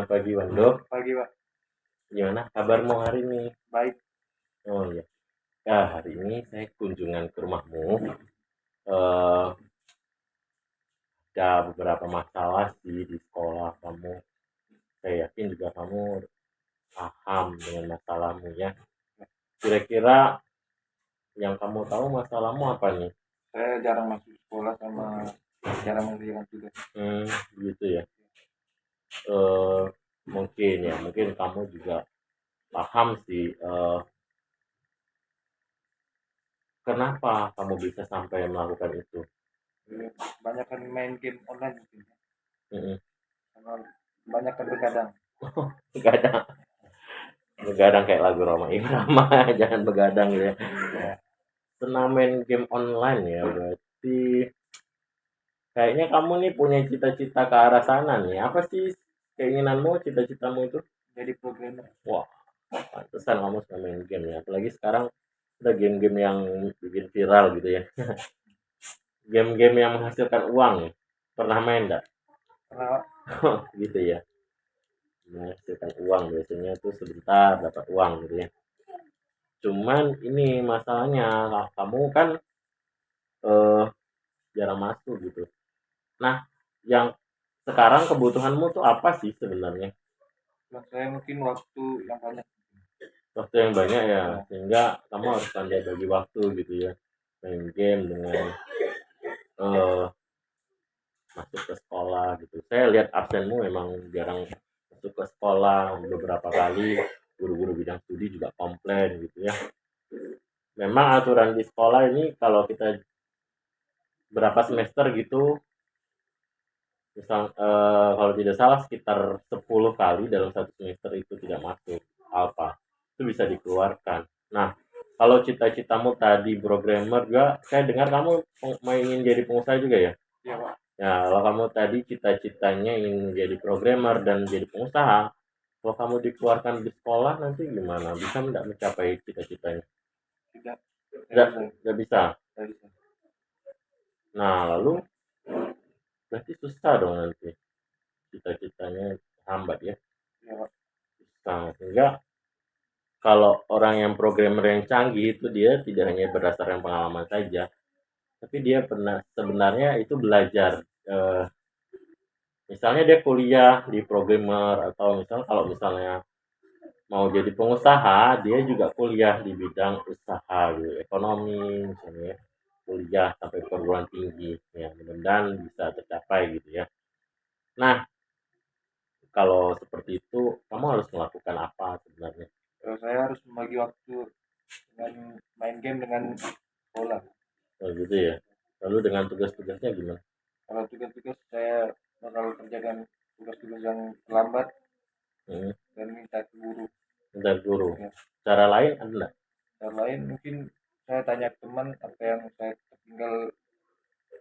pagi Wando. Pagi, Pak. Gimana kabarmu hari ini? Baik. Oh iya. Ya, hari ini saya kunjungan ke rumahmu. Eh, ada beberapa masalah sih di sekolah kamu. Saya yakin juga kamu paham dengan masalahmu ya. Kira-kira yang kamu tahu masalahmu apa nih? Saya jarang masuk sekolah sama jarang mengerjakan tugas. Gitu ya. Eh, mungkin kamu juga paham sih. Kenapa kamu bisa sampai melakukan itu? Banyak kan main game online mungkin. Mm-mm. Sama banyak kan begadang. Begadang, begadang kayak lagu Roma Irama, jangan begadang gitu ya. Ya, Senang main game online ya, berarti kayaknya kamu nih punya cita-cita ke arah sana nih. Apa sih keinginanmu, cita-citamu itu? jadi programmer. Wah, pantesan kamu suka main game ya. Apalagi sekarang ada game-game yang bikin viral gitu ya. Game-game yang menghasilkan uang ya. Pernah main enggak? Karena Gitu ya. Menghasilkan uang biasanya tuh sebentar dapat uang gitu ya. Cuman ini masalahnya, kamu kan eh, jarang masuk gitu. Nah, yang sekarang kebutuhanmu tuh apa sih sebenarnya? buat saya mungkin waktu yang banyak. Waktu yang banyak ya, sehingga kamu harus pandai bagi waktu gitu ya. Main game dengan eh, masuk ke sekolah gitu. Saya lihat absenmu memang jarang masuk ke sekolah, beberapa kali guru-guru bidang studi juga komplain gitu ya. Memang aturan di sekolah ini kalau kita berapa semester gitu, misal kalau tidak salah sekitar 10 kali dalam satu semester itu tidak masuk alfa, itu bisa dikeluarkan. Nah, kalau cita-citamu tadi programmer juga, saya dengar kamu mau ingin jadi pengusaha juga ya? Iya, Pak. Ya, kalau kamu tadi cita-citanya ingin jadi programmer dan jadi pengusaha, kalau kamu dikeluarkan di sekolah nanti gimana? Bisa tidak mencapai cita-citanya? Tidak. Tidak bisa. Tidak bisa. Nah, lalu berarti susah dong nanti cita-citanya hambat ya. Iya, Pak. Susah. Sehingga kalau orang yang programmer yang canggih itu dia tidak hanya berdasarkan pengalaman saja, tapi dia pernah sebenarnya itu belajar. Eh, Misalnya dia kuliah di programmer atau misalnya kalau misalnya mau jadi pengusaha, dia juga kuliah di bidang usaha gitu, ekonomi misalnya, kuliah sampai perguruan tinggi, ya mudah-mudahan bisa tercapai gitu ya. Nah, kalau seperti itu, kamu harus melakukan apa sebenarnya? Saya harus membagi waktu dengan main game dengan sekolah. Oh, gitu ya. Lalu dengan tugas-tugasnya gimana? Kalau tugas-tugas saya bakal kerjakan tugas-tugas yang terlambat Hmm, dan minta ke guru. minta guru. Ya. Cara lain ada nggak? Yang lain mungkin saya tanya ke teman apa yang saya tinggal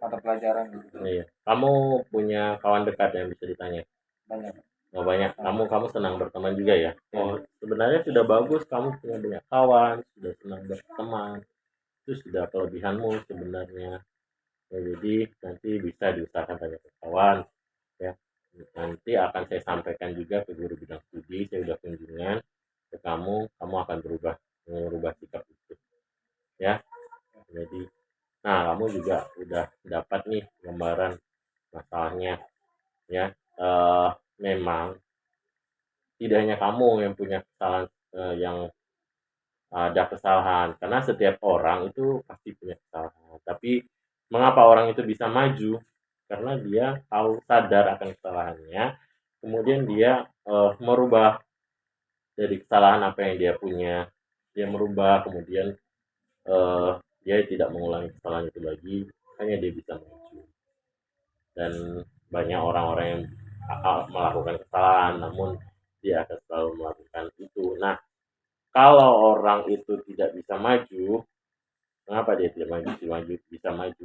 mata pelajaran gitu. Iya. Kamu punya kawan dekat yang bisa ditanya? Banyak. Oh, banyak. Kamu senang berteman juga ya? Oh, sebenarnya sudah bagus kamu punya banyak kawan, sudah senang berteman. Itu sudah kelebihanmu sebenarnya. Ya, jadi nanti bisa diusahakan tanya ke kawan ya. Nanti akan saya sampaikan juga ke guru bidang studi, saya udah kunjungan ke kamu akan merubah sikap itu ya. Jadi nah kamu juga udah dapat nih gambaran masalahnya ya. eh, Memang tidak hanya kamu yang punya kesalahan, yang ada kesalahan karena setiap orang itu pasti punya kesalahan, tapi mengapa orang itu bisa maju karena dia tahu sadar akan kesalahannya, kemudian dia merubah dari kesalahan apa yang dia punya, dia merubah kemudian eh, dia tidak mengulangi kesalahan itu lagi, hanya dia bisa maju. Dan banyak orang-orang yang melakukan kesalahan namun dia akan selalu melakukan itu. Nah, kalau orang itu tidak bisa maju, mengapa dia tidak maju? Bisa maju.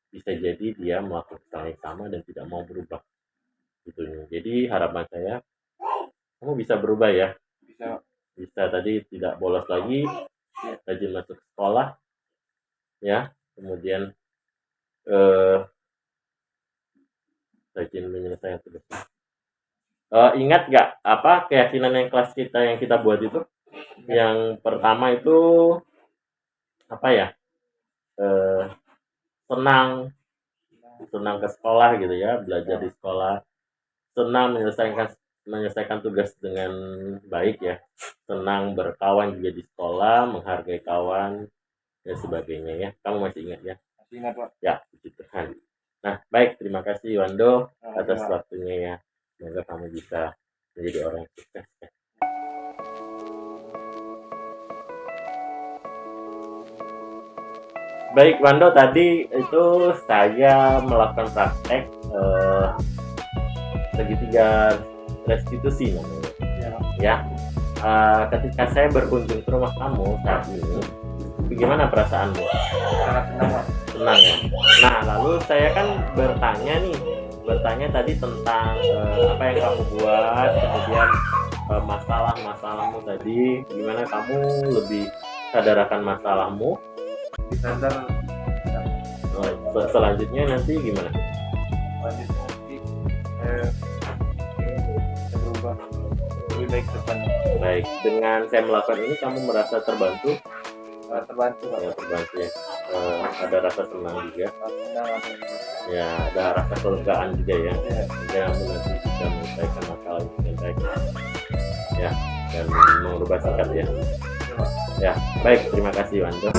Bisa jadi dia melakukan kesalahan yang sama dan tidak mau berubah. Gitu. Jadi harapan saya, kamu bisa berubah ya. Bisa. Bisa tadi tidak bolos lagi, rajin masuk sekolah, ya. Kemudian rajin menyelesaikan tugas. Ingat nggak apa keyakinan yang kelas kita yang kita buat itu? Yang pertama itu apa ya? Eh, senang senang ke sekolah gitu ya, belajar di sekolah, senang menyelesaikan tugas dengan baik ya, senang berkawan juga di sekolah, menghargai kawan dan sebagainya ya. Kamu masih ingat ya? Masih ingat Pak. Ya, puji Tuhan. Nah, baik, terima kasih Wando atas Pak. waktunya ya. Semoga kamu bisa menjadi orang yang sukses ya. Baik, Wando, tadi itu saya melakukan praktek segitiga restitusi namanya. Ya, ketika saya berkunjung ke rumah kamu saat ini, bagaimana perasaanmu? Sangat senang Pak. Senang ya. Nah, lalu saya kan bertanya tadi tentang apa yang kamu buat, kemudian masalah-masalahmu tadi, gimana kamu lebih sadar akan masalahmu. Sadar Selanjutnya nanti gimana? lanjut nanti saya berubah lebih baik ke depan. Baik, dengan saya melakukan ini kamu merasa terbantu? Terbantu Pak. Ya, terbantu ya. Ada rasa senang juga. Senang apa Ya, ada rasa kelegaan juga ya. ya. Kamu nanti bisa menyelesaikan masalah itu dengan baik. Ya, dan mengubah sikap ya. Ya, baik, terima kasih Wando.